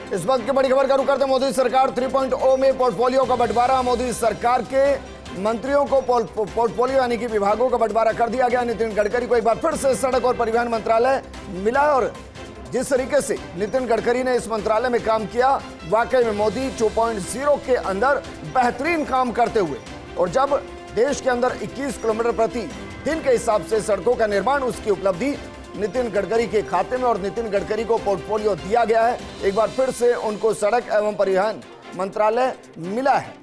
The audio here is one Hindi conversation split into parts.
इस वक्त की बड़ी खबर का रुख करते हैं। मोदी सरकार 3.0 में पोर्टफोलियो का बंटवारा। मोदी सरकार के मंत्रियों को पोर्टफोलियो यानी कि विभागों का बंटवारा कर दिया गया। नितिन गडकरी को एक बार फिर से सड़क और परिवहन मंत्रालय मिला और जिस तरीके से नितिन गडकरी ने इस मंत्रालय में काम किया, वाकई में मोदी 2.0 के अंदर बेहतरीन काम करते हुए, और जब देश के अंदर 21 किलोमीटर प्रति दिन के हिसाब से सड़कों का निर्माण, उसकी उपलब्धि नितिन गडकरी के खाते में, और नितिन गडकरी को पोर्टफोलियो दिया गया है। एक बार फिर से उनको सड़क एवं परिवहन मंत्रालय मिला है।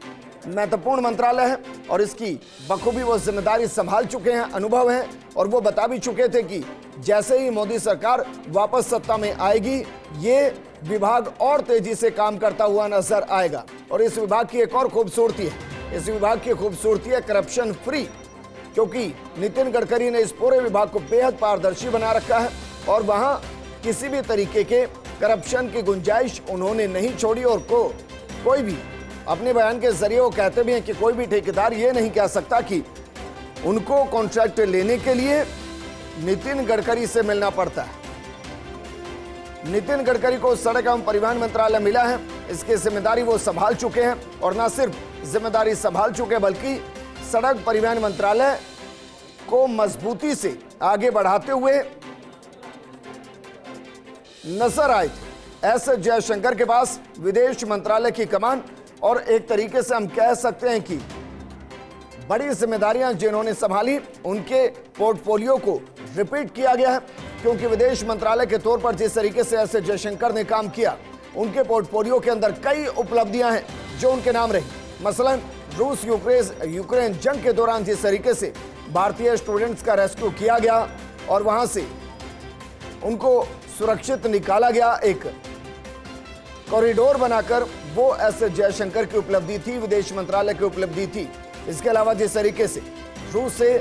महत्वपूर्ण मंत्रालय है और इसकी बखूबी वो जिम्मेदारी संभाल चुके हैं, अनुभव है, और वो बता भी चुके थे कि जैसे ही मोदी सरकार वापस सत्ता में आएगी, ये विभाग और तेजी से काम करता हुआ नजर आएगा। और इस विभाग की एक और खूबसूरती है, इस विभाग की खूबसूरती है करप्शन फ्री, क्योंकि नितिन गडकरी ने इस पूरे विभाग को बेहद पारदर्शी बना रखा है और वहां किसी भी तरीके के करप्शन की गुंजाइश उन्होंने नहीं छोड़ी। और कोई भी अपने बयान के जरिए वो कहते भी हैं कि कोई भी ठेकेदार ये नहीं कह सकता कि उनको कॉन्ट्रैक्ट लेने के लिए नितिन गडकरी से मिलना पड़ता है। नितिन गडकरी को सड़क एवं परिवहन मंत्रालय मिला है, इसकी जिम्मेदारी वो संभाल चुके हैं, और न सिर्फ जिम्मेदारी संभाल चुके बल्कि सड़क परिवहन मंत्रालय को मजबूती से आगे बढ़ाते हुए नजर आए थे। एस जयशंकर के पास विदेश मंत्रालय की कमान, और एक तरीके से हम कह सकते हैं कि बड़ी जिम्मेदारियां जिन्होंने संभाली, उनके पोर्टफोलियो को रिपीट किया गया है, क्योंकि विदेश मंत्रालय के तौर पर जिस तरीके से एस जयशंकर ने काम किया, उनके पोर्टफोलियो के अंदर कई उपलब्धियां हैं जो उनके नाम रही। मसलन रूस यूक्रेन जंग के दौरान जिस तरीके से भारतीय स्टूडेंट्स का रेस्क्यू किया गया और वहां से उनको सुरक्षित निकाला गया, एक कॉरिडोर बनाकर, वो एस जयशंकर की उपलब्धि थी, विदेश मंत्रालय की उपलब्धि थी। इसके अलावा जिस तरीके से रूस से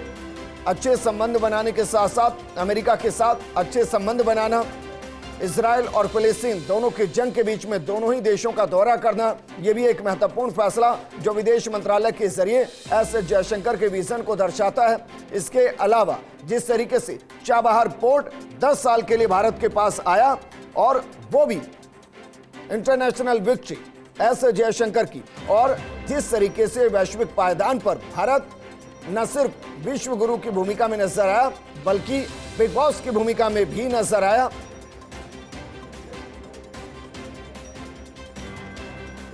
अच्छे संबंध बनाने के साथ साथ अमेरिका के साथ अच्छे संबंध बनाना, इजराइल और फिलिस्तीन दोनों की जंग के बीच में दोनों ही देशों का दौरा करना, यह भी एक महत्वपूर्ण फैसला जो विदेश मंत्रालय के जरिए एस जयशंकर के विजन को दर्शाता है। इसके अलावा जिस तरीके से चाबहार पोर्ट 10 साल के लिए भारत के पास आया, और वो भी इंटरनेशनल विक्ट्री एस जयशंकर की, और जिस तरीके से वैश्विक पायदान पर भारत न सिर्फ विश्व गुरु की भूमिका में नजर आया बल्कि बिग बॉस की भूमिका में भी नजर आया।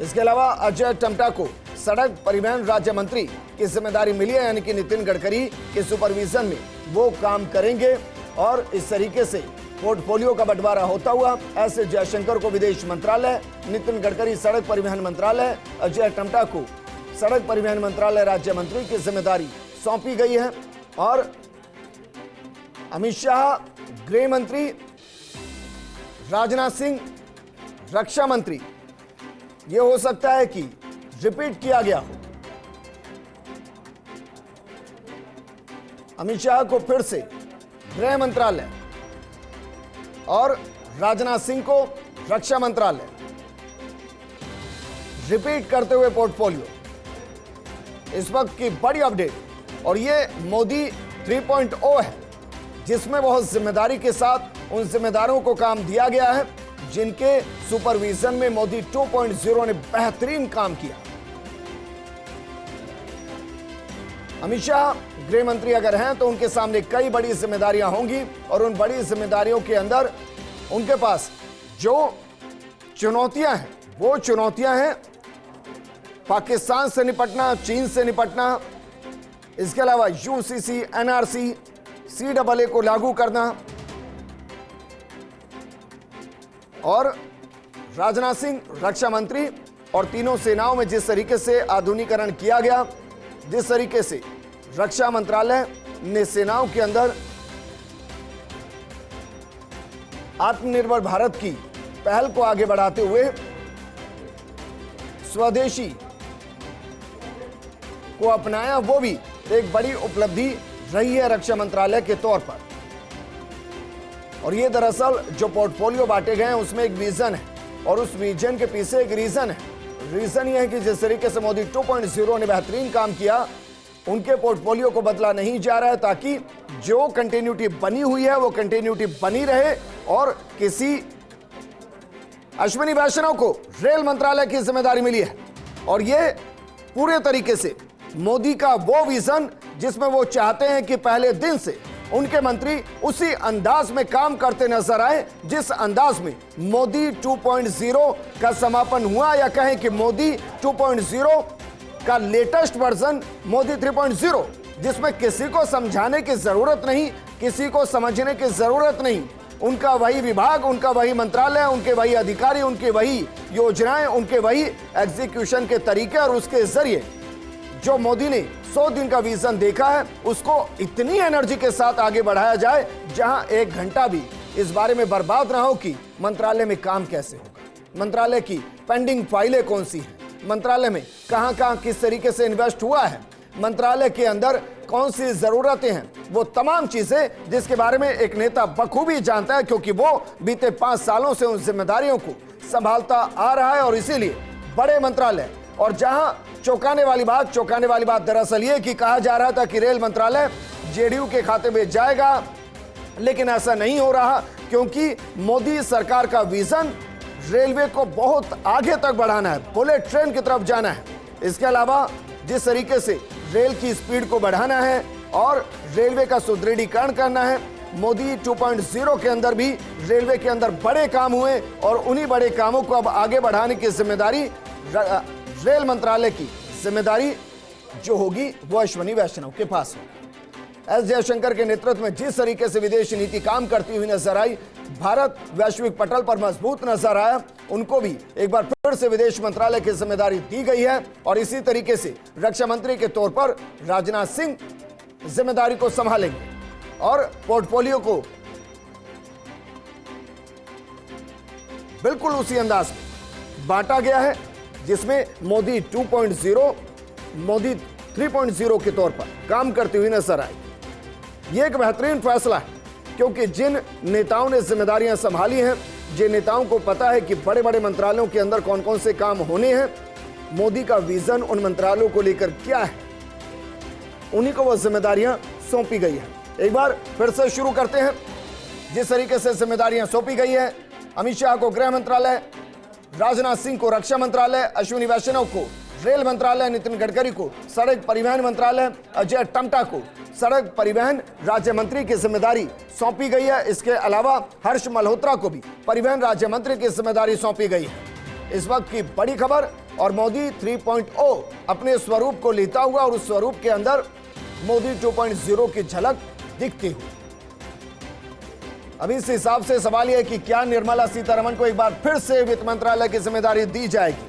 इसके अलावा अजय टम्टा को सड़क परिवहन राज्य मंत्री की जिम्मेदारी मिली है, यानी कि नितिन गडकरी के सुपरविजन में वो काम करेंगे, और इस तरीके से पोर्टफोलियो का बंटवारा होता हुआ एस जयशंकर को विदेश मंत्रालय, नितिन गडकरी सड़क परिवहन मंत्रालय, अजय टम्टा को सड़क परिवहन मंत्रालय राज्य मंत्री की जिम्मेदारी सौंपी गई है। और अमित शाह गृह मंत्री, राजनाथ सिंह रक्षा मंत्री, यह हो सकता है कि रिपीट किया गया हो। अमित शाह को फिर से गृह मंत्रालय और राजनाथ सिंह को रक्षा मंत्रालय रिपीट करते हुए पोर्टफोलियो, इस वक्त की बड़ी अपडेट। और ये मोदी 3.0 है, जिसमें बहुत जिम्मेदारी के साथ उन जिम्मेदारों को काम दिया गया है जिनके सुपरविजन में मोदी 2.0 ने बेहतरीन काम किया। अमित शाह गृह मंत्री अगर हैं तो उनके सामने कई बड़ी जिम्मेदारियां होंगी, और उन बड़ी जिम्मेदारियों के अंदर उनके पास जो चुनौतियां हैं, वो चुनौतियां हैं पाकिस्तान से निपटना, चीन से निपटना, इसके अलावा यूसीसी, एनआरसी, CAA को लागू करना, और राजनाथ सिंह रक्षा मंत्री, और तीनों सेनाओं में जिस तरीके से आधुनिकीकरण किया गया, जिस तरीके से रक्षा मंत्रालय ने सेनाओं के अंदर आत्मनिर्भर भारत की पहल को आगे बढ़ाते हुए स्वदेशी को अपनाया, वो भी एक बड़ी उपलब्धि रही है रक्षा मंत्रालय के तौर पर। और ये दरअसल जो पोर्टफोलियो बांटे गए हैं उसमें एक विजन है, और उस विजन के पीछे एक रीजन है। रीजन ये है कि जिस तरीके से मोदी 2.0 ने बेहतरीन काम किया, उनके पोर्टफोलियो को बदला नहीं जा रहा है, ताकि जो कंटिन्यूटी बनी हुई है वो कंटिन्यूटी बनी रहे, और किसी अश्विनी वैष्णव को रेल मंत्रालय की जिम्मेदारी मिली है और ये पूरे तरीके से मोदी का वो विजन जिसमें वो चाहते हैं कि पहले दिन से उनके मंत्री उसी अंदाज में काम करते नजर आए जिस अंदाज में मोदी 2.0 का समापन हुआ, या कहें कि मोदी 2.0 का लेटेस्ट वर्जन मोदी 3.0, जिसमें किसी को समझाने की जरूरत नहीं, किसी को समझने की जरूरत नहीं। उनका वही विभाग, उनका वही मंत्रालय, उनके वही अधिकारी, उनकी वही योजनाएं, उनके वही एग्जीक्यूशन के तरीके, और उसके जरिए जो मोदी ने 100 दिन का विजन देखा है उसको इतनी एनर्जी के साथ आगे बढ़ाया जाए जहां 1 घंटा भी इस बारे में बर्बाद ना हो कि मंत्रालय में काम कैसे होगा, मंत्रालय की पेंडिंग फाइलें कौन सी हैं, मंत्रालय में कहां-कहां किस तरीके से इन्वेस्ट हुआ है, मंत्रालय के अंदर कौन सी जरूरतें हैं, वो तमाम चीजें जिसके बारे में एक नेता बखूबी जानता है, क्योंकि वो बीते 5 सालों से उन जिम्मेदारियों को संभालता आ रहा है। और इसीलिए बड़े मंत्रालय, और जहां चौंकाने वाली बात दरअसल ये कि कहा जा रहा था कि रेल मंत्रालय जेडीयू के खाते में जाएगा, लेकिन ऐसा नहीं हो रहा, क्योंकि मोदी सरकार का विजन रेलवे को बहुत आगे तक बढ़ाना है, बुलेट ट्रेन की तरफ जाना है। इसके अलावा जिस तरीके से रेल की स्पीड को बढ़ाना है और रेलवे का सुदृढ़ीकरण करना है, मोदी 2.0 के अंदर भी रेलवे के अंदर बड़े काम हुए और उन्हीं बड़े कामों को अब आगे बढ़ाने की जिम्मेदारी, रेल मंत्रालय की जिम्मेदारी जो होगी वो अश्विनी वैष्णव के पास होगी। एस जयशंकर के नेतृत्व में जिस तरीके से विदेश नीति काम करती हुई नजर आई, भारत वैश्विक पटल पर मजबूत नजर आया, उनको भी एक बार फिर से विदेश मंत्रालय की जिम्मेदारी दी गई है। और इसी तरीके से रक्षा मंत्री के तौर पर राजनाथ सिंह जिम्मेदारी को संभालेंगे और पोर्टफोलियो को बिल्कुल उसी अंदाज में बांटा गया है जिसमें मोदी 2.0 मोदी 3.0 के तौर पर काम करती हुई नजर आई। यह एक बेहतरीन फैसला है, क्योंकि जिन नेताओं ने जिम्मेदारियां संभाली हैं, जिन नेताओं को पता है कि बड़े बड़े मंत्रालयों के अंदर कौन कौन से काम होने हैं, मोदी का विजन उन मंत्रालयों को लेकर क्या है, उन्हीं को वो जिम्मेदारियां सौंपी गई है। एक बार फिर से शुरू करते हैं। जिस तरीके से जिम्मेदारियां सौंपी गई है, अमित शाह को गृह मंत्रालय, राजनाथ सिंह को रक्षा मंत्रालय, अश्विनी वैष्णव को रेल मंत्रालय, नितिन गडकरी को सड़क परिवहन मंत्रालय, अजय टम्टा को सड़क परिवहन राज्य मंत्री की जिम्मेदारी सौंपी गई है। इसके अलावा हर्ष मल्होत्रा को भी परिवहन राज्य मंत्री की जिम्मेदारी सौंपी गई है। इस वक्त की बड़ी खबर, और मोदी 3.0 अपने स्वरूप को लेता हुआ और उस स्वरूप के अंदर मोदी 2.0 की झलक दिखती हुई। अभी इस हिसाब से सवाल यह है कि क्या निर्मला सीतारमण को एक बार फिर से वित्त मंत्रालय की जिम्मेदारी दी जाएगी,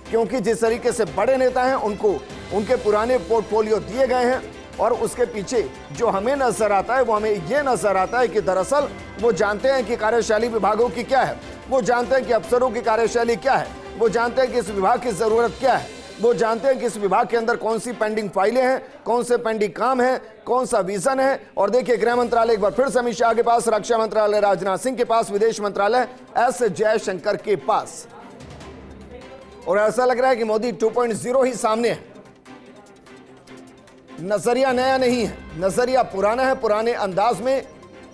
क्योंकि जिस तरीके से बड़े नेता हैं उनको उनके पुराने पोर्टफोलियो दिए गए हैं, और उसके पीछे जो हमें नजर आता है वो हमें यह नजर आता है कि दरअसल वो जानते हैं कि कार्यशैली विभागों की क्या है, वो जानते हैं कि अफसरों की कार्यशैली क्या है, वो जानते हैं कि इस विभाग की जरूरत क्या है, वो जानते हैं कि इस विभाग के अंदर कौन सी पेंडिंग फाइलें हैं, कौन से पेंडिंग काम हैं, कौन सा विजन है। और देखिए, गृह मंत्रालय एक बार फिर से अमित शाह के पास, रक्षा मंत्रालय राजनाथ सिंह के पास, विदेश मंत्रालय एस जयशंकर के पास, और ऐसा लग रहा है कि मोदी 2.0 ही सामने है। नजरिया नया नहीं है, नजरिया पुराना है, पुराने अंदाज में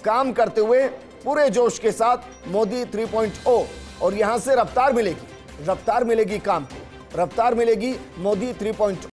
काम करते हुए पूरे जोश के साथ मोदी 3.0, और यहां से रफ्तार मिलेगी काम को, रफ्तार मिलेगी मोदी 3.0